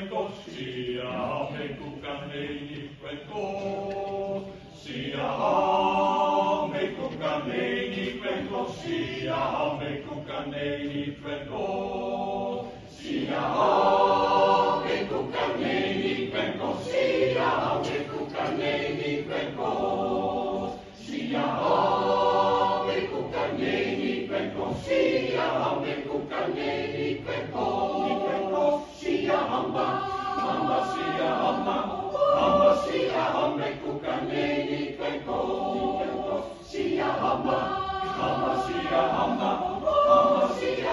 cuenco, síame cucaneini cuenco, síame cucaneini cuenco, síame cucaneini cuenco, síame cucaneini cuenco, síame cucaneini cuenco, síame cucaneini cuenco, síame cucaneini cuenco, síame hamba, síame cucaneini cuenco,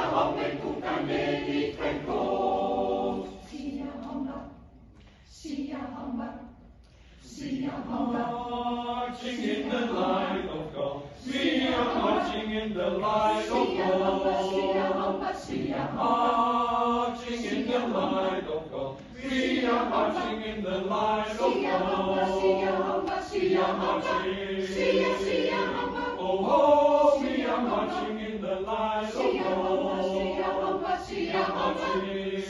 síame cucaneini cuenco, marching in the light of God, we are marching in the light of God, marching in the light of God, we are marching in the light of God, we are marching, oh, we are marching in the light of God, we are marching,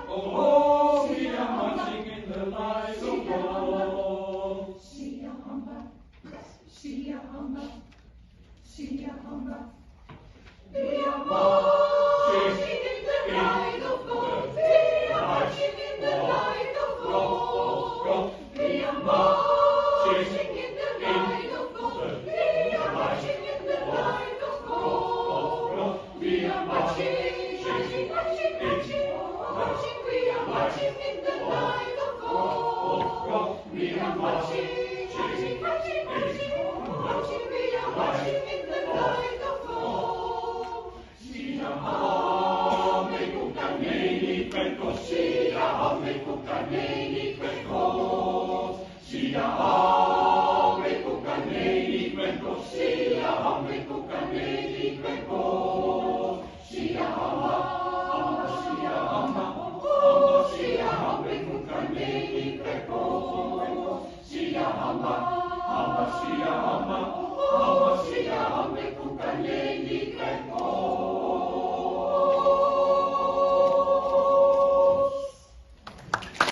oh, we are marching in the light of God. We are marching in the light of God. We are marching in the light of God. We are marching in the light of God. We are marching in the light of God. We are marching, marching, marching, marching, marching. We are marching in the light of God. We are marching, marching, marching, marching, marching. We are marching in the light of God. Síame cucaneini cuenco, síame cucaneini cuenco, síame cucaneini cuenco, síame cucaneini cuenco, síame cucaneini cuenco, síame cucaneini